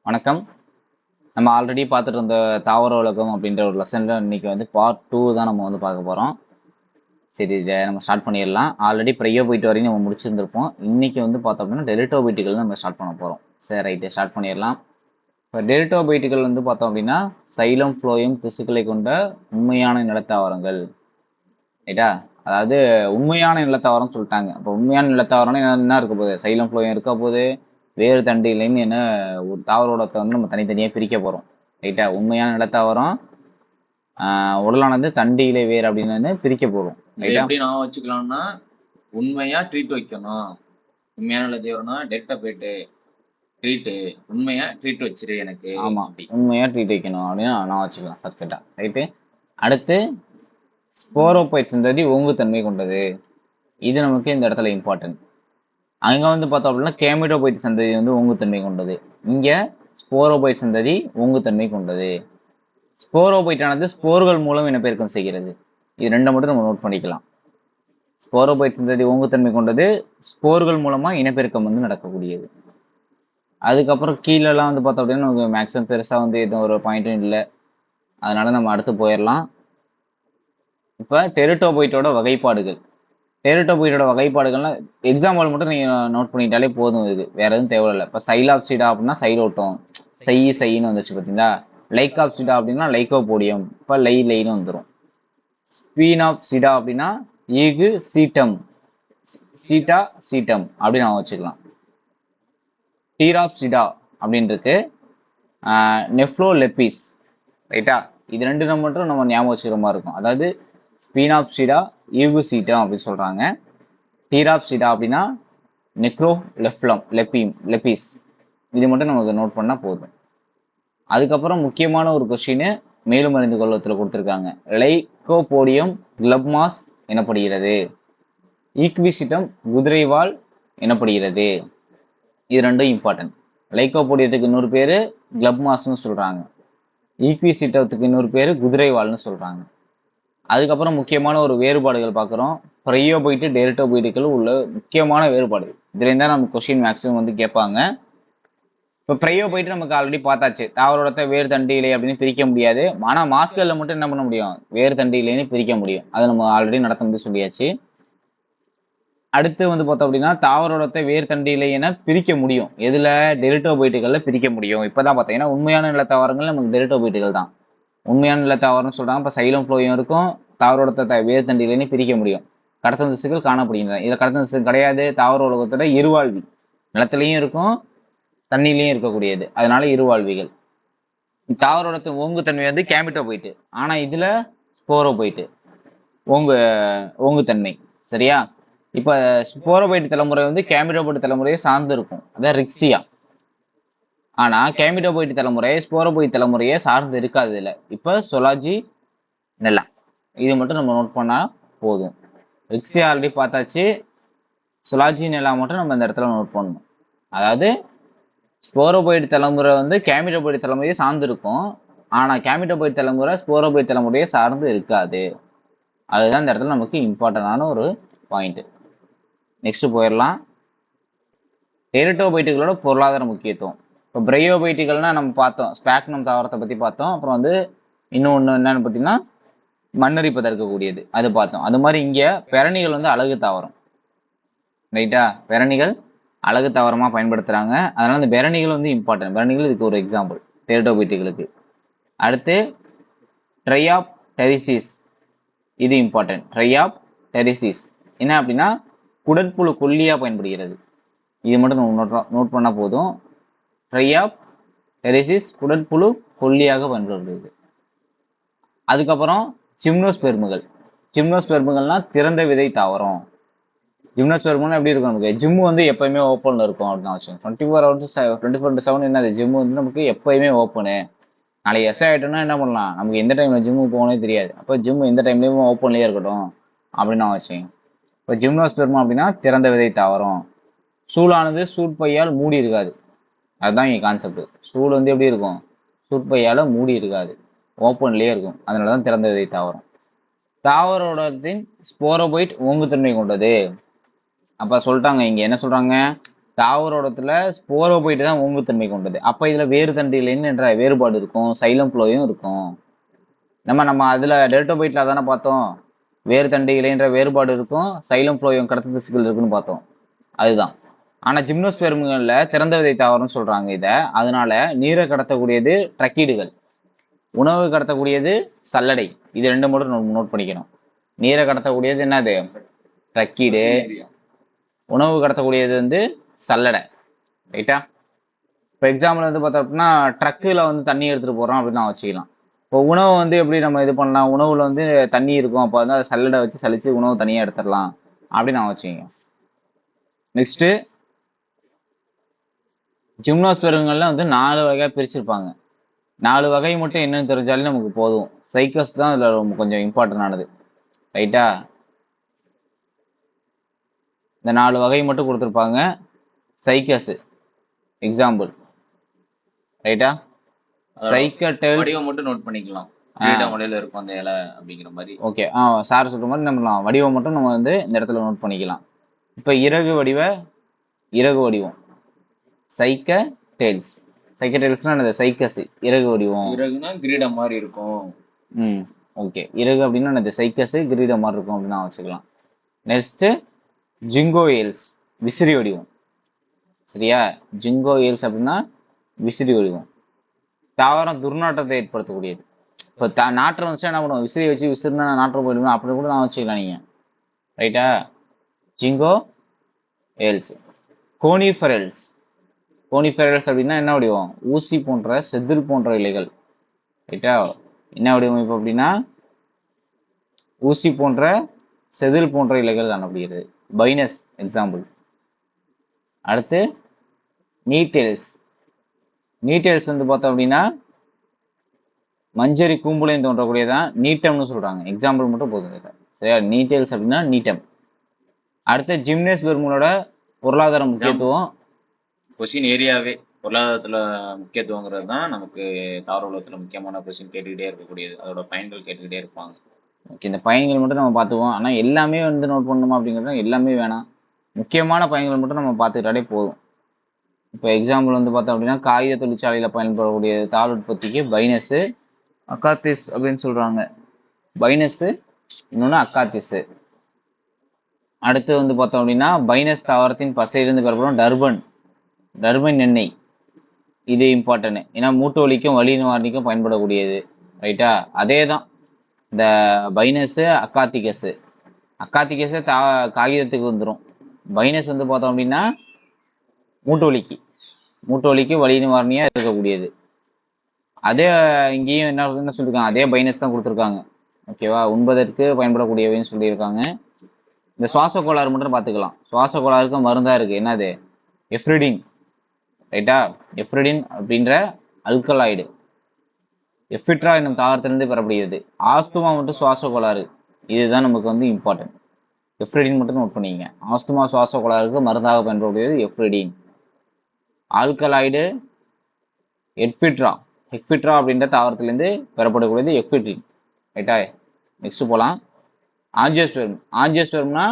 வணக்கம். நம்ம ஆல்ரெடி பார்த்துட்டு இருந்த தாவர உலகம் அப்படின்ற ஒரு லெசன்ல இன்னைக்கு வந்து பார்ட் 2 தான் நம்ம வந்து பார்க்க போறோம். சரி நம்ம ஸ்டார்ட் பண்ணிடலாம். ஆல்ரெடி ப்ரையோபைட் வரையும் நம்ம முடிச்சிருந்திருப்போம். இன்னைக்கு வந்து பார்த்தோம் அப்படின்னா டெரிட்டோபைட்டுகள் நம்ம ஸ்டார்ட் பண்ண போறோம். சரி ரைட்டு ஸ்டார்ட் பண்ணிடலாம். இப்போ டெரிட்டோபைட்டுகள் வந்து பார்த்தோம் அப்படின்னா சைலம் ஃப்ளோயம் திசுக்களை கொண்ட உண்மையான நிலத்தாவரங்கள். ரைட்டா? அதாவது உண்மையான நிலத்தாவரம் சொல்லிட்டாங்க. அப்போ உண்மையான நிலத்தாவரம்னா என்ன இருக்க போகுது? சைலம் ஃப்ளோயம் இருக்க போகுது. வேறு தண்டு இல்லைன்னு என்ன ஒரு தாவரோடத்தை வந்து நம்ம தனித்தனியாக பிரிக்க போகிறோம். ரைட்டா? உண்மையான நிலத்தாவரம் உடலானது தண்டு இலை வேர் அப்படின்னு பிரிக்க போகிறோம். ரைட்டா? எப்படி நான் வச்சுக்கலாம்னா உண்மையா ட்ரீட் வைக்கணும். உண்மையான நிலத்தாவரம்னா டெல்டா போயிட்டு ட்ரீட்டு உண்மையா ட்ரீட் வச்சிரு எனக்கு. ஆமா உண்மையா ட்ரீட் வைக்கணும் அப்படின்னு நான் வச்சுக்கலாம் சர்க்கிட்டா. ரைட்டு. அடுத்து ஸ்போரோபைட் சந்ததி ஓங்குத்தன்மை கொண்டது. இது நமக்கு இந்த இடத்துல இம்பார்ட்டன்ட். அங்க வந்து பார்த்தோம் அப்படின்னா கேமிடோபைட் சந்ததி வந்து ஓங்குத்தன்மை கொண்டது. இங்க ஸ்போரோபைட் சந்ததி ஓங்குத்தன்மை கொண்டது. ஸ்போரோபைட் ஆனது ஸ்போர்கள் மூலம் இனப்பெருக்கம் செய்கிறது. இது ரெண்டை மட்டும் நம்ம நோட் பண்ணிக்கலாம். ஸ்போரோபைட் சந்ததி ஓங்குத்தன்மை கொண்டது, ஸ்போர்கள் மூலமா இனப்பெருக்கம் வந்து நடக்கக்கூடியது. அதுக்கப்புறம் கீழெல்லாம் வந்து பார்த்தோம் அப்படின்னா நமக்கு மேக்ஸிமம் பெருசா வந்து எதுவும் ஒரு பாயிண்ட்டும் இல்லை. அதனால நம்ம அடுத்து போயிடலாம். இப்ப டெரிட்டோபைட்டோட வகைப்பாடுகள். டெரிட்டோபைட்டோட வகைப்பாடுகள்லாம் எக்ஸாம்பிள் மட்டும் நீங்க நோட் பண்ணிட்டாலே போதும். இது வேற எதுவும் தேவையில்லை. இப்போ சைலாப்சிடா அப்படின்னா சைலோட்டோம், சைன்னு வந்துச்சு பார்த்தீங்களா. லைகாப்சிடா அப்படின்னா லைகோபோடியம், இப்போ லைன்னு வந்துடும். ஸ்பீனாப்சிடா அப்படின்னா ஈகு சீட்டம், சீட்டம் அப்படின்னு நான் வச்சுக்கலாம். டீராப்சிடா அப்படின்னு இருக்கு, நெஃப்ளோலெப்பிஸ். ரைட்டா? இது ரெண்டு மட்டும் நம்ம ஞாபகம் வச்சுக்கிற மாதிரி இருக்கும். அதாவது ஸ்பீனாப்சிடா ஈகுசீட்டம் அப்படின்னு சொல்றாங்க. டீராப்சிடா அப்படின்னா லெப்பிஸ். இது மட்டும் நமக்கு நோட் பண்ணா போதும். அதுக்கப்புறம் முக்கியமான ஒரு கொஸ்டின் மேலும் அறிந்து கொள்ளத்தில் கொடுத்துருக்காங்க. லைகோபோடியம் கிளப்மாஸ் எனப்படுகிறது. ஈக்விசிட்டம் குதிரைவால் எனப்படுகிறது. இது ரெண்டும் இம்பார்ட்டன்ட். லைகோபோடியத்துக்கு இன்னொரு பேரு கிளப்மாஸ்னு சொல்றாங்க. ஈக்விசிட்டத்துக்கு இன்னொரு பேரு குதிரைவால்னு சொல்றாங்க. அதுக்கப்புறம் முக்கியமான ஒரு வேறுபாடுகள் பார்க்குறோம். ப்ரையோபைட்டு டெரிட்டோபைட்டுகள் உள்ள முக்கியமான வேறுபாடு. இதுல இருந்தா நம்ம கொஸ்டின் மேக்ஸிமம் வந்து கேட்பாங்க. இப்போ ப்ரையோபைட்டு நமக்கு ஆல்ரெடி பார்த்தாச்சு. தாவரோடத்தை வேறு தண்டு இலை அப்படின்னு பிரிக்க முடியாது. ஆனால் மாஸ்கல்ல மட்டும் என்ன பண்ண முடியும்? வேறு தண்டு இலைன்னு பிரிக்க முடியும். அதை நம்ம ஆல்ரெடி நடத்தும் சொல்லியாச்சு. அடுத்து வந்து பார்த்தோம் அப்படின்னா தாவரோடத்தை வேறு தண்டு இலை என பிரிக்க முடியும். எதுல? டெரிட்டோபைட்டுகள்ல பிரிக்க முடியும். இப்பதான் பார்த்தீங்கன்னா உண்மையான நிலத்தாவரங்கள் நமக்கு டெரிட்டோபைட்டுகள் தான். உண்மையான நிலத்தாவரம்னு சொல்றாங்க. இப்போ சைலம் ஃப்ளோயும் இருக்கும், தாவரோடத்தை வேறு தண்டு இலைன்னு பிரிக்க முடியும். கடத்தல் திசுக்கள் காணப்படுகின்றன. இதில் கடத்தல் திசுக்கள் கிடையாது. தாவர உலகத்தோட இருவாழ்வி, நிலத்திலையும் இருக்கும் தண்ணிலையும் இருக்கக்கூடியது. அதனால இருவாழ்விகள். தாவரோட ஓங்குத்தன்மை வந்து கேமிட்டோபைட்டு, ஆனா இதுல ஸ்போரோபைட்டு ஓங்குத்தன்மை. சரியா? இப்ப ஸ்போரோபைட் தலைமுறை வந்து கேமிட்டோபைட் தலைமுறையை சார்ந்து இருக்கும். அதான் ரிக்ஸியா. ஆனா கேமிட்டோபைட் தலைமுறை ஸ்போரோபைட் தலைமுறையை சார்ந்து இருக்காது. இதுல இப்ப சொலாஜி நெல்லா இது மட்டும் நம்ம நோட் பண்ணா போதும். ரிக்ஸியா ஆல்ரெடி பார்த்தாச்சு. சொலாஜி நெல்லா மட்டும் நம்ம இந்த இடத்துல நோட் பண்ணணும். அதாவது ஸ்போரோபைட் தலைமுறை வந்து கேமிட்டோபைட் தலைமுறையை சார்ந்து இருக்கும். ஆனா கேமிட்டோபைட் தலைமுறை ஸ்போரோபைட் தலைமுறையை சார்ந்து இருக்காது. அதுதான் இந்த இடத்துல நமக்கு இம்பார்ட்டன்டான ஒரு பாயிண்ட். நெக்ஸ்ட் போயிடலாம். டெரிட்டோபைட்டுகளோட பொருளாதார முக்கியத்துவம். இப்போ பிரையோபைட்டுகள்னா நம்ம பார்த்தோம், ஸ்பாக்னம் தாவரத்தை பத்தி பார்த்தோம். அப்புறம் வந்து இன்னொன்று என்னன்னு பார்த்தீங்கன்னா மண்ணரிப்பை தடுக்கக்கூடியது, அது பார்த்தோம். அது மாதிரி இங்க பெரணிகள் வந்து அழகு தாவரம். ரைட்டா? பெரணிகள் அழகு தாவரமா பயன்படுத்துறாங்க. அதனால இந்த பெரணிகள் வந்து இம்பார்ட்டன்ட். பெரணிகள் இதுக்கு ஒரு எக்ஸாம்பிள் டெரிட்டோபைட்டுகளுக்கு. அடுத்து ட்ரையாப் டெரிசிஸ், இது இம்பார்ட்டன்ட். ட்ரையாப் டெரிசிஸ் என்ன அப்படின்னா குடற்புழு கொல்லியா பயன்படுகிறது. இது மட்டும் நம்ம நோட் பண்ணா போதும். ட்ரையாப் டெரிசிஸ் குடற்புழு கொல்லியாக பயன்படுகிறது. அதுக்கப்புறம் ஜிம்னோஸ்பெர்முகள். ஜிம்னோஸ்பெர்முகள்னா திறந்த விதை தாவரம். ஜிம்னோஸ்பெர்முகள்னா எப்படி இருக்கும்? நமக்கு ஜிம் வந்து எப்பயுமே ஓப்பன்ல இருக்கும் அப்படின்னு வச்சோம். 24 hours 24/7 என்னது? ஜிம் வந்து நமக்கு எப்பயுமே ஓப்பனு. நாளைக்கு எஸ்ஐ ஆகிட்டோம்னா என்ன பண்ணலாம்? நமக்கு எந்த டைம்ல ஜிம்முக்கு போகணும்னே தெரியாது. அப்போ ஜிம் எந்த டைம்லயும் ஓப்பன்லேயே இருக்கட்டும் அப்படின்னு நான் வச்சேன். இப்போ ஜிம்னோஸ்பெர்மம் அப்படின்னா திறந்த விதை தாவரம். சூளானது சூட்பையால் மூடி இருக்காது. அதுதான் இங்கே கான்செப்ட். சூடு வந்து எப்படி இருக்கும்? சூட்பையால் மூடி இருக்காது, ஓப்பன்லேயே இருக்கும். அதனால தான் திறந்த விதை தாவரம். தாவரோடத்தின் ஸ்போரோபைட் ஓங்குத்தன்மை கொண்டது. அப்போ சொல்லிட்டாங்க, இங்கே என்ன சொல்கிறாங்க? தாவரோடத்துல ஸ்போரோபைட் தான் ஓங்குத்தன்மை கொண்டது. அப்ப இதுல வேறு தண்டு இலைன்னு என்ற வேறுபாடு இருக்கும், சைலம் ஃப்ளோயும் இருக்கும். நம்ம அதுல டெல்டோபைட்ல அதானே பார்த்தோம், வேறு தண்டு இலைன்ற வேறுபாடு இருக்கும், சைலம் ஃப்ளோயும் கடத்து திசுக்கள் இருக்குன்னு பார்த்தோம். அதுதான். ஆனா ஜிம்னோஸ்பெர்ம்கள்ல திறந்த விதை தாவரம்னு சொல்றாங்க இத. அதனால நீரை கடத்தக்கூடியது ட்ரக்கீடுகள், உணவு கடத்தக்கூடியது சல்லடை. இது ரெண்டு மட்டும் நோட் பண்ணிக்கணும். நீரை கடத்தக்கூடியது என்னது? ட்ரக்கீடு. உணவு கடத்தக்கூடியது வந்து சல்லடை. ரைட்டா? இப்போ எக்ஸாம்பிள் வந்து பார்த்தோம் அப்படின்னா ட்ரக்கில் வந்து தண்ணி எடுத்துகிட்டு போகிறோம் அப்படின்னு நான் வச்சுக்கலாம். இப்போ உணவு வந்து எப்படி நம்ம இது பண்ணலாம், உணவில் வந்து தண்ணி இருக்கும், அப்போ வந்து அதை சல்லடை வச்சு சலிச்சு உணவு தனியாக எடுத்துடலாம் அப்படின்னு நான் வச்சுக்கோங்க. நெக்ஸ்ட்டு ஜிம்னோஸ்பெர்ம்கள்ல வந்து 4 வகையாக பிரிச்சிருப்பாங்க. 4 வகை மட்டும் என்னன்னு தெரிஞ்சாலே நமக்கு போதும். சைக்கஸ் தான் இதில் ரொம்ப கொஞ்சம் இம்பார்ட்டன்ட் ஆனது. ரைட்டா? இந்த 4 வகை மட்டும் கொடுத்துருப்பாங்க. Cycas example. ரைட்டா? சைக்கட்டெல்ஸ் வடிவம் மட்டும் நோட் பண்ணிக்கலாம். கிரீட முறையில் இருக்கும் அந்த இலை அப்படிங்கிற மாதிரி. ஓகே. சார் சொல்ற மாதிரி நம்ம வடிவம் மட்டும் நம்ம வந்து இந்த இடத்துல நோட் பண்ணிக்கலாம். இப்போ இறகு வடிவம் சைக்கட்டெல்ஸ். சைக்கட்டெல்ஸ்னா என்னது? சைக்கஸ் இறகு வடிவம். இறகுனா கிரீடம் மாதிரி இருக்கும். ஓகே. இறகு அப்படின்னா என்னது? சைக்கஸ் கிரீடம் மாதிரி இருக்கும் அப்படின்னு நான் வச்சுக்கலாம். நெக்ஸ்ட் ஜிங்கோயல்ஸ் விசிறி வடிவம். சரியா? ஜிங்கோயல்ஸ் அப்படின்னா விசிறி வடிவம். தாவரம் துர்நாற்றத்தை ஏற்படுத்தக்கூடியது. இப்போ நாற்றம் வந்துச்சுன்னா என்ன பண்ணுவோம்? விசிறி வச்சு விசிறினா நாற்றம் போயிடுவோம், அப்படி கூட நான் வச்சுக்கலாம் நீங்க. ரைட்டா? ஜிங்கோ ஏல்ஸ். கோனிஃபெரல்ஸ் அப்படின்னா என்ன வடிவம்? ஊசி போன்ற செதில் போன்ற இலைகள். ரைட்டா? என்ன வடிவம் இப்போ அப்படின்னா ஊசி போன்ற செதில் போன்ற இலைகள் காணப்படுகிறது. Pinus example. அடுத்து நீட்டெல்ஸ் வந்து பார்த்தோம் அப்படின்னா மஞ்சரி கூம்புலையும் தோன்றக்கூடியதான் நீட்டம்னு சொல்றாங்க. எக்ஸாம்பிள் மட்டும் போதும். சரியா? நீட்டெல்ஸ் அப்படின்னா நீட்டம். அடுத்து ஜிம்னோஸ்பெர்ம்களோட பொருளாதார முக்கியத்துவம். கொஸ்டின் ஏரியாவே பொருளாதாரத்துல முக்கியத்துவங்கிறது தான் நமக்கு தாவர உலகத்துல முக்கியமான கொஸ்டின் கேட்டுக்கிட்டே இருக்கக்கூடியது. அதோட பயன்கள் கேட்டுக்கிட்டே இருப்பாங்க. ஓகே. இந்த பயன்கள் மட்டும் நம்ம பார்த்துக்குவோம். ஆனால் எல்லாமே வந்து நோட் பண்ணணுமா அப்படிங்கிறது எல்லாமே வேணாம். முக்கியமான பயன்கள் மட்டும் நம்ம பார்த்துக்கிட்டாலே போதும். இப்போ எக்ஸாம்பிள் வந்து பார்த்தோம் அப்படின்னா காகித தொழிற்சாலையில் பயன்படக்கூடிய தாள் உற்பத்திக்கு பைனஸ் அக்காத்திஸ் அப்படின்னு சொல்றாங்க. பைனஸ் இன்னொன்று அக்காத்திஸ். அடுத்து வந்து பார்த்தோம் அப்படின்னா பைனஸ் தாவரத்தின் பசையிலிருந்து பெறப்படும் டர்பன் எண்ணெய். இது இம்பார்ட்டன்ட். ஏன்னா மூட்டு வலிக்கும் வலி நிவாரணிக்கும் பயன்படக்கூடியது. ரைட்டா? அதே தான் இந்த பைனஸ் அக்காத்திகஸ். காகிதத்துக்கு வந்துடும். பைனஸ் வந்து பார்த்தோம் அப்படின்னா மூட்டு வலிக்கு வலி நிவாரணியா இருக்கக்கூடியது. அதே இங்கேயும் என்ன சொல்லியிருக்காங்க? அதே பைனஸ் தான் கொடுத்துருக்காங்க. ஓகேவா? உண்பதற்கு பயன்படக்கூடியவைன்னு சொல்லியிருக்காங்க. இந்த சுவாச கோளாறு மட்டும் பார்த்துக்கலாம். சுவாச கோளாறுக்கு மருந்தா இருக்கு. என்னது? எஃப்ரிடின். ரைட்டா? எஃப்ரிடின் அப்படின்ற அல்கலாய்டு எஃபிட்ரா என்னும் தாவரத்திலிருந்து பெறப்படுகிறது. ஆஸ்துமா மட்டும் சுவாச கோளாறு. இதுதான் நமக்கு வந்து இம்பார்ட்டன்ட். எஃப்ரிடின் மட்டும் நோட் பண்ணிங்க. ஆஸ்துமா சுவாச கோளாறுக்கு மருந்தாக பயன்படக்கூடியது எஃப்ரிடின். ஆல்கலாய்டு எஃபிட்ரா அப்படின்ற தாவரத்திலிருந்து பெறப்படக்கூடியது எஃபிட்ரின். ரைட்டா? நெக்ஸ்ட் போலாம். ஆஞ்சியோஸ்பெர்ம்னா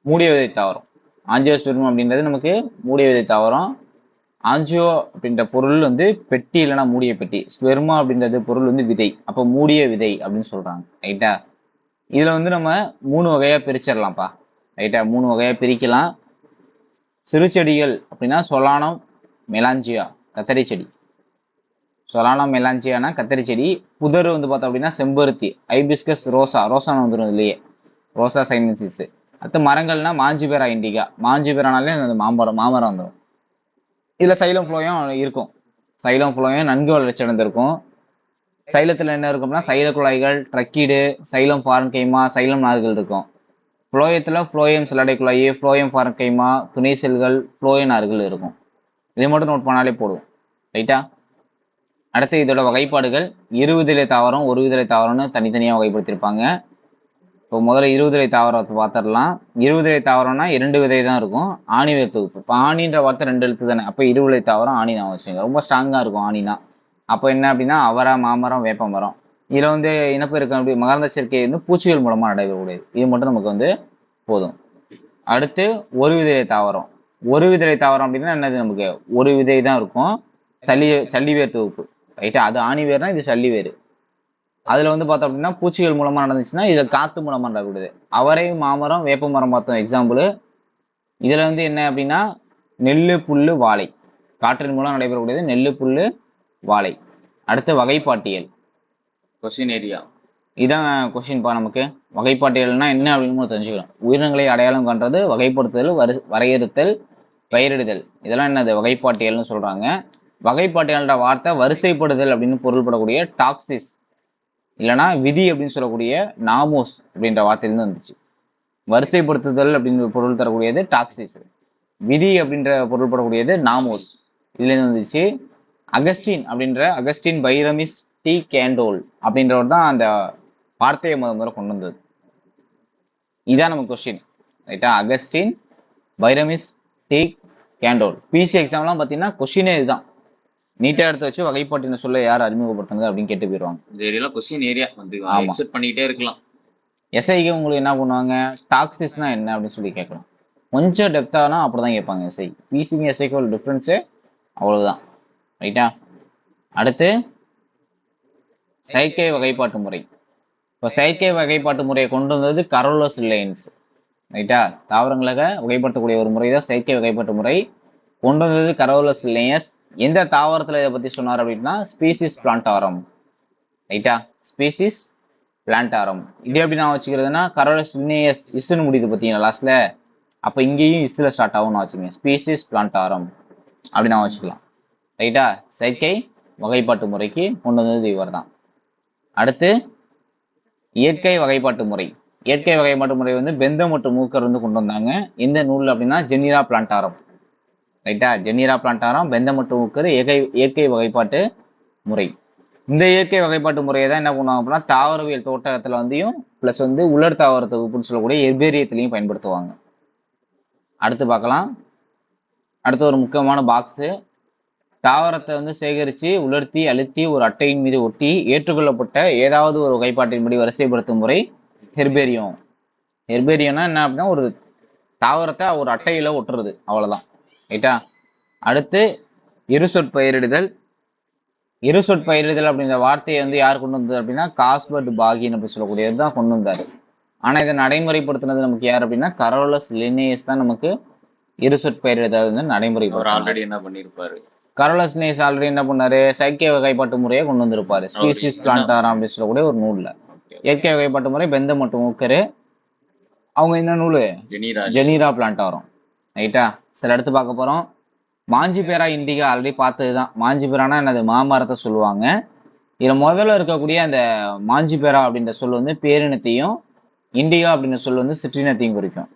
மூடிய விதை தாவரம். ஆஞ்சியோஸ்பெர்ம் அப்படின்றது நமக்கு மூடிய விதை தாவரம். ஆஞ்சியோ அப்படின்ற பொருள் வந்து பெட்டி இல்லைன்னா மூடிய பெட்டி. ஸ்பெர்மா அப்படின்றது பொருள் வந்து விதை. அப்போ மூடிய விதை அப்படின்னு சொல்றாங்க. ரைட்டா? இதுல வந்து நம்ம 3 வகையா பிரிச்சிடலாம்ப்பா. ரைட்டா? 3 வகையா பிரிக்கலாம். சிறு செடிகள் அப்படின்னா சொலானம் மெலாஞ்சியா கத்தரி செடி. சொலானம் மெலாஞ்சியானா கத்தரி செடி. புதர் வந்து பார்த்தோம் அப்படின்னா செம்பருத்தி, ஐபிஸ்கஸ், ரோசான்னு வந்துடும் இல்லையே, ரோசா சைனசிஸ். அடுத்த மரங்கள்னா மாஞ்சிபெரா இண்டிகா. மாஞ்சிபெரானாலே அந்த மாமரம் வந்துடும். இதுல சைலம் ஃப்ளோயும் இருக்கும். சைலம் ஃப்ளோயும் நன்கு வளர்ச்சி அடைந்திருக்கும். சைலத்துல என்ன இருக்கும்னா சைல குழாய்கள், ட்ரக்கீடு, சைலம் ஃபாரன்கைமா, சைலம் நார்கள் இருக்கும். ஃப்ளோயத்துல ஃப்ளோயம் சல்லடை குழாய், ஃப்ளோயம் ஃபாரன்கைமா, துணை செல்கள், ஃப்ளோய நார்கள் இருக்கும். இதை மட்டும் நோட் பண்ணாலே போடும். ரைட்டா? அடுத்து இதோட வகைப்பாடுகள். 20 இலை தாவரம், 1 விதை தாவரம்னு தனித்தனியாக வகைப்படுத்தியிருப்பாங்க. இப்போ முதல்ல 20 இலை தாவரத்தை பார்த்துடலாம். 20 இலை தாவரம்னா 2 விதை தான் இருக்கும். ஆணி வேர் தொகுப்பு. இப்போ ஆணின்ற வார்த்தை 2 எழுத்து தானே. அப்போ 20 இலை தாவரம் ஆணி நான் வச்சுங்க. ரொம்ப ஸ்ட்ராங்காக இருக்கும் ஆணினா. அப்போ என்ன அப்படின்னா அவரை, மாமரம், வேப்ப மரம். இதில் வந்து இனப்பெருக்கம் அப்படி மகரந்த சேர்க்கை வந்து பூச்சிகள் மூலமாக நடைபெறக்கூடியது. இது மட்டும் நமக்கு வந்து போதும். அடுத்து ஒரு விதை தாவரம். ஒரு விதை தாவரம் அப்படின்னா என்னது? நமக்கு ஒரு விதை தான் இருக்கும். சல்லிவேர் தொகுப்பு. ரைட்டா? அது ஆணி வேர்னா இது சல்லிவேர். அதுல வந்து பார்த்தோம் அப்படின்னா பூச்சிகள் மூலமா நடந்துச்சுன்னா இதுல காத்து மூலமா நடக்கூடியது. அவரை, மாமரம், வேப்ப மரம் பார்த்தோம் எக்ஸாம்பிள். இதுல வந்து என்ன அப்படின்னா நெல்லு, புல்லு, வாழை. காற்றின் மூலம் நடைபெறக்கூடியது நெல்லு, புல்லு, வாழை. அடுத்து வகைப்பாட்டியல். Question area. இதான் கொஸ்டின்பா நமக்கு. வகைப்பாட்டியல்னா என்ன அப்படின்னு தெரிஞ்சுக்கணும். உயிரினங்களை அடையாளம் காண்றது, வகைப்படுத்துதல், வரையறுத்தல், பெயரிடுதல். இதெல்லாம் என்னது? வகைப்பாட்டியல்னு சொல்றாங்க. வகைப்பாட்டியல்ன்ற வார்த்தை வரிசைப்படுதல் அப்படின்னு பொருள்படக்கூடிய டாக்சிஸ் இல்லைன்னா விதி அப்படின்னு சொல்லக்கூடிய நாமோஸ் அப்படின்ற வார்த்தையிலிருந்து வந்துச்சு. வரிசைப்படுத்துதல் அப்படின்னு பொருள் தரக்கூடியது டாக்சிஸ். விதி அப்படின்ற பொருள்படக்கூடியது நாமோஸ். இதுல இருந்து வந்துச்சு. அகஸ்டின் பைரமிஸ் டி கேண்டோல் அப்படின்றவர் தான் அந்த வார்த்தையை முதல்ல கொண்டு வந்தது. இதான் நம்ம கொஸ்டின். ரைட்டா? Augustin Pyramus de Candolle. பிசி எக்ஸாம்லாம் பார்த்தீங்கன்னா கொஸ்டினே இதுதான். நீட்டா எடுத்து வச்சு வகைப்பாட்டின சொல்ல யார் அறிமுகப்படுத்தினது அப்படின்னு கேட்டு போயிடுவாங்க. இந்த ஏரியால கொஸ்டின் ஏரியா வந்து ஆமா. எக்ஸெப்ட் பண்ணிட்டே இருக்கலாம். எஸ்ஐக்கு உங்களுக்கு என்ன பண்ணுவாங்க? டாக்ஸிஸ்னா என்ன அப்படின்னு சொல்லி கேட்கலாம். கொஞ்சம் டெப்த்தானா அப்படிதான் கேட்பாங்க எஸ்ஐ. பிசிக்கு எஸ்ஐக்கு ஒரு டிஃப்ரென்ஸு அவ்வளவுதான். ரைட்டா? அடுத்து செயற்கை வகைப்பாட்டு முறை. இப்போ செயற்கை வகைப்பாட்டு முறையை கொண்டு வந்தது கரோலஸ் லின்னேயஸ். ரைட்டா? தாவரங்களை வகைப்படுத்தக்கூடிய ஒரு முறை தான் செயற்கை வகைப்பாட்டு முறை. கொண்டு வந்தது கரோலஸ் லின்னேயஸ். எந்த தாவரத்துல இதை பத்தி சொன்னார் அப்படின்னா ஸ்பீசிஸ் பிளான்டாரம். ரைட்டா? Species plantarum. இது எப்படி நான் வச்சுக்கிறதுனா கரோலஸ் லின்னேயஸ் இஸ்ன்னு முடியுது பார்த்தீங்கன்னா லாஸ்ட்ல. அப்போ இங்கேயும் இஸ்ல ஸ்டார்ட் ஆகும்னு வச்சுக்கோங்க. ஸ்பீசிஸ் பிளான்டாரம் அப்படி நான் வச்சுக்கலாம். ரைட்டா? செயற்கை வகைப்பாட்டு முறைக்கு கொண்டு வந்தது இவர் தான். அடுத்து இயற்கை வகைப்பாட்டு முறை. இயற்கை வகைப்பாட்டு முறை வந்து பெந்தம் மற்றும் மூக்கர் வந்து கொண்டு வந்தாங்க. எந்த நூல் அப்படின்னா ஜெனிரா பிளான்டாரம். ரைட்டா? ஜெனிரா பிளான்டாரம், பெந்தம் மற்றும் மூக்கர் இயற்கை வகைப்பாட்டு முறை. இந்த இயற்கை வகைப்பாட்டு முறையை தான் என்ன பண்ணுவாங்க அப்படின்னா தாவரவியல் தோட்டத்துல வந்தும் பிளஸ் வந்து உலர் தாவர தொகுப்புன்னு சொல்லக்கூடிய ஹெர்பேரியத்திலையும் பயன்படுத்துவாங்க. அடுத்து பார்க்கலாம். அடுத்து ஒரு முக்கியமான பாக்ஸு. தாவரத்தை வந்து சேகரித்து உலர்த்தி அழுத்தி ஒரு அட்டையின் மீது ஒட்டி ஏற்றுக்கொள்ளப்பட்ட ஏதாவது ஒரு வகைப்பாட்டின்படி வரிசைப்படுத்தும் முறை ஹெர்பேரியம். ஹெர்பேரியம்னா என்ன அப்படின்னா ஒரு தாவரத்தை ஒரு அட்டையில ஒட்டுறது, அவ்வளவுதான். ரைட்டா? அடுத்து இருசொற்பயிரிடுதல். இருசொற்பயிரிடுதல் அப்படின்ற வார்த்தையை வந்து யார் கொண்டு வந்தது அப்படின்னா காஸ்பர்ட் பாகின் அப்படி சொல்லக்கூடியது தான் கொண்டு வந்தாரு. ஆனா இதை நடைமுறைப்படுத்தினது நமக்கு யார் அப்படின்னா கரோலஸ் லின்னேயஸ் தான் நமக்கு இருசொற்பயிரிடுதல் வந்து நடைமுறைப்படுத்த. ஆல்ரெடி என்ன பண்ணிருப்பாரு? கரோலஸ் லின்னேயஸ் ஆல்ரெடி என்ன பண்ணாரு? செயற்கை வகைப்பாட்டு முறையை கொண்டு வந்திருப்பாரு. ஸ்பீசிஸ் பிளான்டாரம் அப்படின்னு சொல்லக்கூடிய ஒரு நூல்ல. இயற்கை வகைப்பாட்டு முறை பெந்தம் மற்றும் மூக்கர். அவங்க என்ன நூலு? Genera Plantarum. ரைட்டா? சரி, அடுத்து பார்க்க போறோம். மாஞ்சிபேரா இண்டிகா ஆல்ரெடி பார்த்ததுதான். மாஞ்சிபேரானா என்னது? மாமரத்தை சொல்லுவாங்க. இதுல முதல்ல இருக்கக்கூடிய அந்த மாஞ்சிபேரா அப்படின்ற சொல் வந்து பேரினத்தையும், இண்டிகா அப்படின்ற சொல் வந்து சிற்றினத்தையும் குறிக்கும்.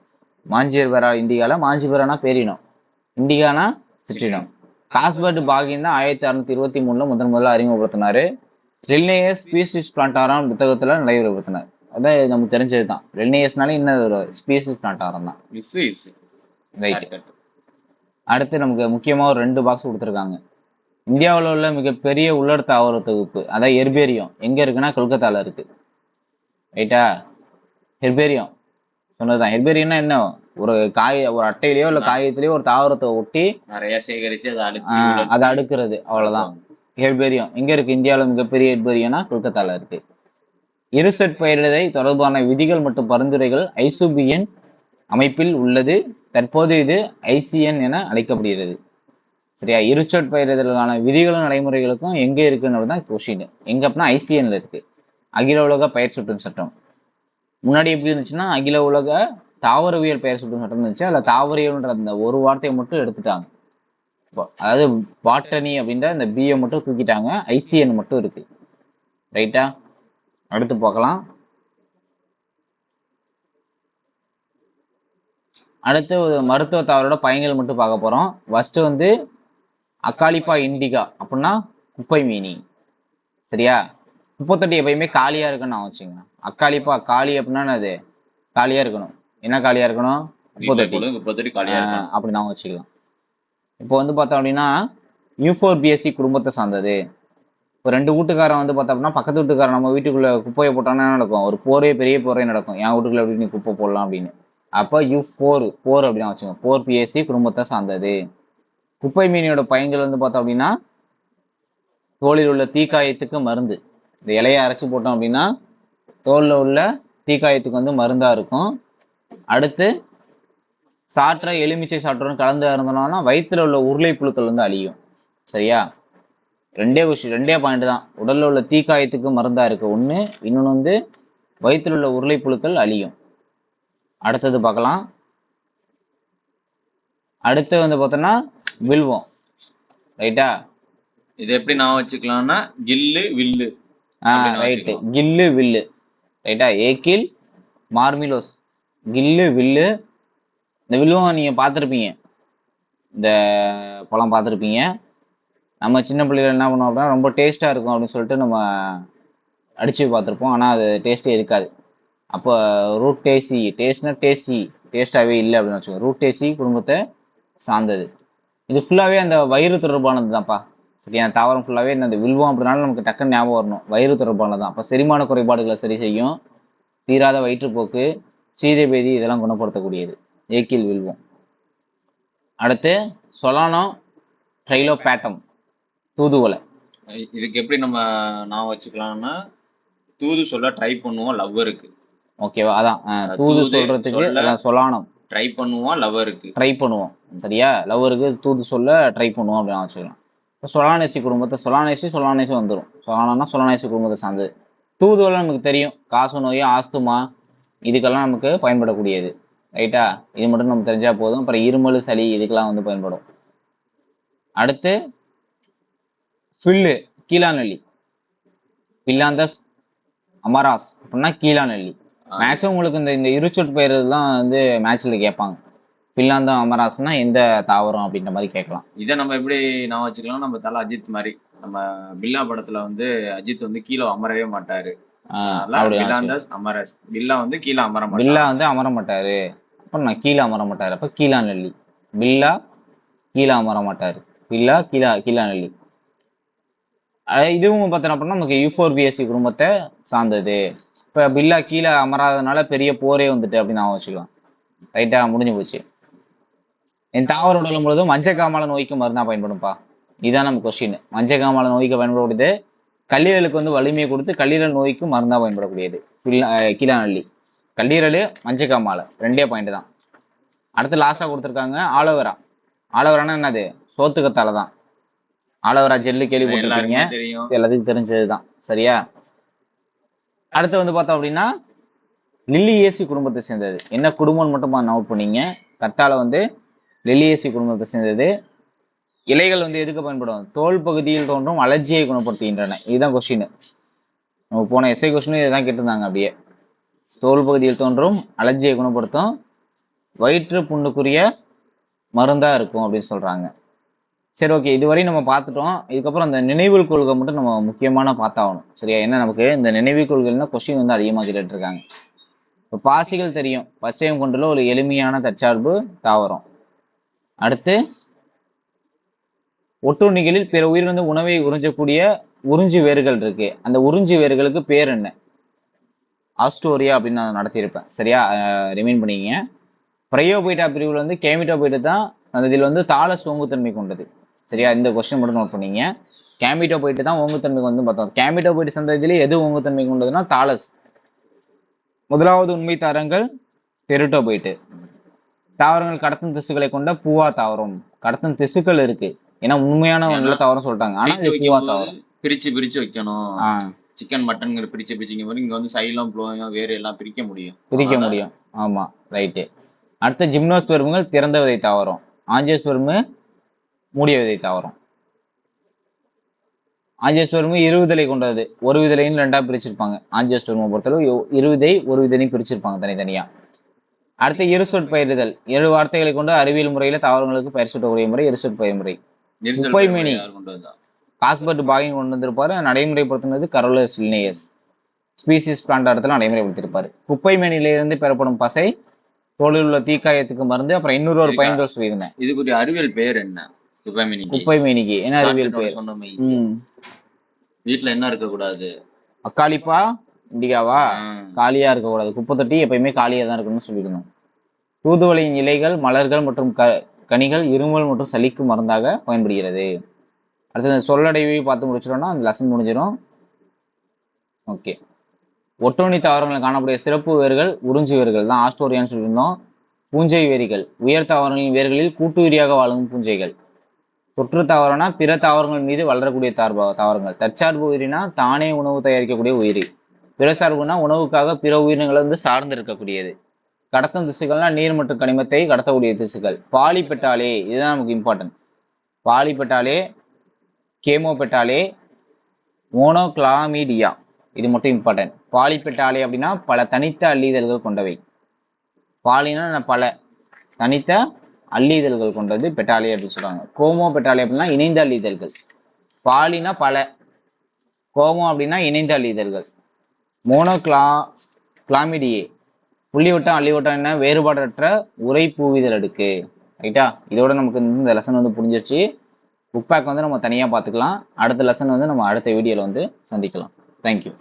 மாஞ்சிபேரா இண்டிகால மாஞ்சிபேரானா பேரினம், இண்டிகானா சிற்றினம். காஸ்பர்ட் பாகின் தான் 1623 முதல்ல அறிமுகப்படுத்தினாரு. லின்னேயஸ் ஸ்பீசிஸ் பிளான்டாரம் புத்தகத்துல நடைமுறைப்படுத்தினார். அதான் நமக்கு தெரிஞ்சதுதான். லின்னேயஸ்னாலே இன்னும் ஒரு ஸ்பீசிஸ் பிளான்டாரம் தான். ரைட். அடுத்து நமக்கு முக்கியமா ஒரு 2 பாக்ஸ் கொடுத்துருக்காங்க. இந்தியாவில் உள்ள மிகப்பெரிய உலர் தாவர தொகுப்பு அதாவது ஹெர்பேரியம் எங்க இருக்குன்னா கொல்கத்தால இருக்கு. ரைட்டா? ஹெர்பேரியம் சொன்னதுதான். ஹெர்பேரியம்னா என்ன? ஒரு அட்டையிலயோ இல்ல காகிதத்திலயோ ஒரு தாவரத்தை ஒட்டி நிறைய சேகரிச்சு அதை அடுக்கிறது, அவ்வளவுதான். ஹெர்பேரியம் எங்க இருக்கு? இந்தியாவில் மிகப்பெரிய ஹெர்பேரியம்னா கொல்கத்தால இருக்கு. இருசொற்பயிரிடுதை தொடர்பான விதிகள் மற்றும் பரிந்துரைகள் ஐசுபிஎன் அமைப்பில் உள்ளது. தற்போது இது ஐசிஎன் என அழைக்கப்படுகிறது. சரியா? இருசொற்பயிரிடுதலுக்கான விதிகளும் நடைமுறைகளுக்கும் எங்க இருக்குன்னு தான் கொஸ்டின். எங்க அப்படின்னா ஐசிஎன்ல இருக்கு. அகில உலக பெயர் சூட்டும் சட்டம். முன்னாடி எப்படி இருந்துச்சுன்னா அகில உலக தாவரவியல் பெயர் சூட்டும் சட்டம் இருந்துச்சு. அதுல தாவரியல்ன்ற அந்த ஒரு வார்த்தையை மட்டும் எடுத்துட்டாங்க. அதாவது பாட்டனி அப்படின்ற அந்த பிஏ மட்டும் தூக்கிட்டாங்க. ஐசிஎன் மட்டும் இருக்கு. ரைட்டா? அடுத்து பார்க்கலாம். அடுத்து ஒரு மருத்துவ தாவரோட பயன்கள் மட்டும் பார்க்க போறோம். ஃபர்ஸ்ட் வந்து அக்காலிப்பா இண்டிகா அப்படின்னா குப்பை மீனி. சரியா? குப்பைத்தொட்டி எப்பயுமே காலியா இருக்குன்னு நான் வச்சுங்க. அக்காலிப்பா காலி அப்படின்னா அது காலியா இருக்கணும். என்ன காலியா இருக்கணும்? குப்பைத்தொட்டி அப்படி நான் வச்சுக்கலாம். இப்போ வந்து பார்த்தோம் அப்படின்னா யூஃபோர்பியேசி குடும்பத்தை சார்ந்தது. இப்போ 2 வீட்டுக்காரன் வந்து பார்த்தோம் அப்படின்னா பக்கத்து வீட்டுக்காரன் நம்ம வீட்டுக்குள்ள குப்பையை போட்டாங்கன்னா நடக்கும்? ஒரு பெரிய போரே நடக்கும். என் வீட்டுக்குள்ள எப்படி நீ குப்பை போடலாம் அப்படின்னு. அப்போ போர் அப்படின்னா வச்சுக்கோங்க. போர் பிஎஸ்சி குடும்பத்தை சார்ந்தது. குப்பை மீனியோட பயன்கள் வந்து பார்த்தோம் அப்படின்னா தோலில் உள்ள தீக்காயத்துக்கு மருந்து. இந்த இலையை அரைச்சி போட்டோம் அப்படின்னா தோலில் உள்ள தீக்காயத்துக்கு வந்து மருந்தா இருக்கும். அடுத்து சாற்ற எலுமிச்சை சாற்றுடன் கலந்து இருந்தோம்னா வயிற்றுல உள்ள உருளை புழுக்கள் வந்து அழியும். சரியா? ரெண்டே பாயிண்ட் தான். உடல்ல உள்ள தீக்காயத்துக்கு மருந்தா இருக்கு ஒண்ணு, இன்னொன்னு வந்து வயிற்றுல உள்ள உருளை புழுக்கள் அழியும். அடுத்தது பார்க்கலாம். அடுத்து வந்து பார்த்தோம்னா வில்வம். ரைட்டா? இது எப்படி நான் வச்சுக்கலாம்னா கில்லு வில்லு. ரைட்டு. கில்லு வில்லு. ரைட்டா? ஏக்கில் மார்மிலோஸ். கில்லு வில்லு. இந்த வில்வம் நீங்க பார்த்துருப்பீங்க, இந்த பழம் பார்த்துருப்பீங்க. நம்ம சின்ன பிள்ளைகள் என்ன பண்ணுவோம் அப்படின்னா ரொம்ப டேஸ்டா இருக்கும் அப்படின்னு சொல்லிட்டு நம்ம அடிச்சு பார்த்துருப்போம். ஆனால் அது டேஸ்டே இருக்காது. அப்போ டேஸ்டாகவே இல்லை அப்படின்னு வச்சுக்கோங்க. ரூட்டேசி குடும்பத்தை சார்ந்தது. இது ஃபுல்லாகவே அந்த வயிறு தொடர்பானது தான்ப்பா. சரியா? தாவரம் ஃபுல்லாகவே இந்த வில்வம் அப்படின்னாலும் நமக்கு டக்குன்னு ஞாபகம் வரணும். வயிறு தொடர்பானது தான். அப்போ செரிமான குறைபாடுகளை சரி செய்யும், தீராத வயிற்றுப்போக்கு, சீதைபேதி இதெல்லாம் குணப்படுத்தக்கூடியது ஏக்கில் வில்வம். அடுத்து சொலானோ ட்ரைலோபேட்டம், தூதுவளை. இதுக்கு எப்படி நம்ம நான் வச்சுக்கலாம்னா தூது சொல்ல ட்ரை பண்ணுவோம் லவ்வருக்கு. ஓகேவா? அதான் தூது சொல்றதுக்கு அதான் சொலானம். ட்ரை பண்ணுவோம் லவ்வருக்கு. ட்ரை பண்ணுவோம். சரியா? லவ்வருக்கு தூது சொல்ல ட்ரை பண்ணுவோம் அப்படின்னு வச்சுக்கலாம். இப்போ சொலானேசி குடும்பத்தை சொலானேசி வந்துடும். சொலானேசி குடும்பத்தை சார்ந்தது. தூதுவளை நமக்கு தெரியும், காச நோய், ஆஸ்துமா இதுக்கெல்லாம் நமக்கு பயன்படக்கூடியது. ரைட்டா? இது மட்டும் நம்ம தெரிஞ்சா போதும். அப்புறம் இருமல், சளி இதுக்கெல்லாம் வந்து பயன்படும். அடுத்து ஃபில்லு, கீழாநெல்லி. பில்லாந்தஸ் அமராஸ் அப்படின்னா கீழாநெல்லி. மேக்ஸிமம் உங்களுக்கு இந்த இருச்சொட் பெயர் தான் வந்து மேட்ச்ல கேட்பாங்க. பில்லாந்தம் அமராஸ்னா எந்த தாவரம் அப்படின்ற மாதிரி கேட்கலாம். இதை நம்ம எப்படி நான் வச்சுக்கலாம், நம்ம தலை அஜித் மாதிரி. நம்ம பில்லா படத்துல வந்து அஜித் வந்து கீழே அமரவே மாட்டாரு. பில்லாந்தஸ் அமரஸ். பில்லா வந்து கீழே அமர மாட்டாரு. பில்லா வந்து அமர மாட்டாரு. அப்ப நான் கீழே அமர மாட்டாரு. அப்ப கீழாநெல்லி. பில்லா கீழே அமர மாட்டாரு. பில்லா கீழாநெல்லி. இதுவும் பார்த்தோம் அப்படின்னா நமக்கு யூஃபோர்பியேசி குடும்பத்தை சார்ந்தது. இப்போ பில்லா கீழே அமராதனால பெரிய போரே வந்துட்டு அப்படின்னு நான் வச்சுக்கலாம். ரைட்டா? முடிஞ்சு போச்சு. என் தாவர உடல் முழுவதும் மஞ்சக்காமால நோய்க்கு மருந்தா பயன்படும்பா. இதுதான் நம்ம கொஸ்டின். மஞ்சக்காமால நோய்க்கு பயன்படக்கூடியது, கல்லீரலுக்கு வந்து வலிமையை கொடுத்து கல்லீரல் நோய்க்கு மருந்தா பயன்படக்கூடியது கீழாநெல்லி. கல்லீரல், மஞ்சக்காமாலை ரெண்டே பாயிண்ட் தான். அடுத்து லாஸ்டா கொடுத்துருக்காங்க ஆலோவேரா. ஆலோவேரானா என்னது? சோத்துக்கத்தால தான். ஆலோவேரா ஜெல்லு கேள்விப்பட்டிருக்கீங்க, எல்லாத்துக்கும் தெரிஞ்சது தான். சரியா? அடுத்து வந்து பார்த்தோம் அப்படின்னா லில்லியேசி குடும்பத்தை சேர்ந்தது. என்ன குடும்பம்னு மட்டும் நோட் பண்ணீங்க. கத்தால வந்து லில்லியேசி குடும்பத்தை சேர்ந்தது. இலைகள் வந்து எதுக்கு பயன்படும்? தோல் பகுதியில் தோன்றும் அலர்ஜியை குணப்படுத்துகின்றன. இதுதான் கொஸ்டின். நம்ம போன எஸ்ஐ கொஸ்டின் இதுதான் கேட்டிருந்தாங்க. அப்படியே தோல் பகுதியில் தோன்றும் அலர்ஜியை குணப்படுத்தும், வயிற்று புண்ணுக்குரிய மருந்தா இருக்கும் அப்படின்னு சொல்றாங்க. சரி, ஓகே. இதுவரை நம்ம பார்த்துட்டோம். இதுக்கப்புறம் அந்த நினைவில் கொள்கை மட்டும் நம்ம முக்கியமான பார்த்தாகணும். சரியா? ஏன்னா நமக்கு இந்த நினைவில் கொள்கைன்னா கொஸ்டின் வந்து அதிகமாக கேட்டுட்டு இருக்காங்க. இப்போ பாசிகள் தெரியும், பச்சையம் கொண்டுள்ள ஒரு எளிமையான தற்சார்பு தாவரம். அடுத்து ஒட்டுண்ணிகளில் பிற உயிரிழந்த உணவை உறிஞ்சக்கூடிய உறிஞ்சி வேர்கள் இருக்கு. அந்த உறிஞ்சி வேர்களுக்கு பேர் என்ன? ஆஸ்டோரியா அப்படின்னு நான் நடத்தியிருப்பேன். சரியா? ரிமைண்ட் பண்ணிக்கங்க. பிரையோபைட்டா பிரிவில் வந்து கேமிட்டோபைட்டு தான் அதில் வந்து தாளஸ் ஓங்குத்தன்மை கொண்டது. சரியா? இந்த கொஸ்டின் மட்டும் நோட் பண்ணீங்க. கேமிட்டோபைட்டு தான் ஓங்குத்தன்மைக்கு வந்து பார்த்தோம். கேமிட்டோபைட்டு சந்ததியிலே எது ஓங்குத்தன்மை கொண்டதுன்னா தாளஸ். முதலாவது உண்மை தாவரங்கள் டெரிட்டோபைட்டு. தாவரங்கள் கடத்தும் திசுக்களை கொண்ட பூவா தாவரம். கடத்தும் திசுக்கள் இருக்கு. ஏன்னா உண்மையான நல்ல தாவரம் சொல்லிட்டாங்க. ஆனா இது பூவா தாவரம். பிரிச்சு வைக்கணும். சிக்கன் மட்டன் பிரிச்சு இங்க வந்து சைலம் ப்ளோயம் வேறு எல்லாம் பிரிக்க முடியும். ஆமா, ரைட்டு. அடுத்த ஜிம்னோஸ்பெர்ம்கள் திறந்த விதை தாவரம். ஆஞ்சியோஸ்பெர்ம் மூடிய விதை தாவரம். ஆஞ்சியோஸ்பெர்ம் இருவிதழை கொண்டது. ஒரு விதழைன்னு ரெண்டா பிரிச்சிருப்பாங்க. ஆஞ்சியோஸ்பெர்மை பொறுத்தளவு இருவிதை ஒரு விதையும் பிரிச்சிருப்பாங்க தனித்தனியா. அடுத்து இருசொற்பயிரிதல். 7 வார்த்தைகளை கொண்டு அறிவியல் முறையில தாவரங்களுக்கு பயிர் சூட்டக்கூடிய முறை இருசொற்பயிர் முறை. குப்பைமேனி காஸ்பர்ட் பாகிங் கொண்டு வந்திருப்பாரு. நடைமுறைப்படுத்தினது கரோலஸ் லினேயஸ். ஸ்பீசிஸ் பிளான்ட் இடத்துல நடைமுறைப்படுத்திருப்பாரு. குப்பைமேனியிலிருந்து பெறப்படும் பசை தோலில் உள்ள தீக்காயத்துக்கு மருந்து. அப்புறம் இன்னொரு ஒரு பயன்கள் சொல்லியிருந்தேன். இதுக்கு அறிவியல் பெயர் என்ன? குப்பைமேனிக்கு என்ன அறிவியல் பெயர்? வீட்டுல என்ன இருக்க கூடாது? அக்காலிப்பா இண்டிகாவா? காலியா இருக்க கூடாது. குப்பை தொட்டி எப்பயுமே காலியா தான் இருக்கணும்னு சொல்லிக்கணும். தூதுவளையின் இலைகள், மலர்கள் மற்றும் கனிகள் இருமல் மற்றும் சளிக்கு மருந்தாக பயன்படுகிறது. அடுத்தது சொல்லடைவை பார்த்து முடிச்சிட்டோம்னா அந்த லெசன் முடிஞ்சிடும். ஓகே. ஒட்டுண்ணி தாவரங்களில் காணக்கூடிய சிறப்பு வேர்கள் உறிஞ்சி வேர்கள் தான் ஆஸ்டோரியான்னு சொல்லியிருந்தோம். பூஞ்சை வேரிகள் உயர் தாவரங்களின் வேர்களில் கூட்டுயிரியாக வாழும் பூஞ்சைகள். தொற்று தாவரம்னா பிற தாவரங்கள் மீது வளரக்கூடிய தாவரங்கள். தற்சார்பு உயிரினா தானே உணவு தயாரிக்கக்கூடிய உயிரி. பிற சார்புனா உணவுக்காக பிற உயிரினங்களை வந்து சார்ந்து இருக்கக்கூடியது. கடத்தும் திசுக்கள்னா நீர் மற்றும் கனிமத்தை கடத்தக்கூடிய திசுக்கள். பாலிபெட்டாலே இதுதான் நமக்கு இம்பார்ட்டன்ட். பாலிபெட்டாலே, கேமோபெட்டாலே, மோனோகிளாமிடியா இது மட்டும் இம்பார்ட்டன்ட். பாலிபெட்டாலே அப்படின்னா பல தனித்த அள்ளிதழ்கள் கொண்டவை. பாலினா பல, தனித்த அள்ளிதழ்கள் கொண்டது பெட்டாலே அப்படின்னு சொல்றாங்க. கோமோ பெட்டாலே அப்படின்னா இணைந்த அள்ளிதழ்கள். பாலினா பல, கோமோ அப்படின்னா இணைந்த அள்ளிதழ்கள். கிளாமிடியே புள்ளிவட்டம் அள்ளிவட்டம் என்ன வேறுபாடற்ற உரை பூவிதழ் அடுக்கு. ரைட்டா? இதோட நமக்கு இந்த லெசன் வந்து புரிஞ்சிருச்சு. புக் பேக் வந்து நம்ம தனியாக பார்த்துக்கலாம். அடுத்த லெசன் வந்து நம்ம அடுத்த வீடியோவில் வந்து சந்திக்கலாம். தேங்க்யூ.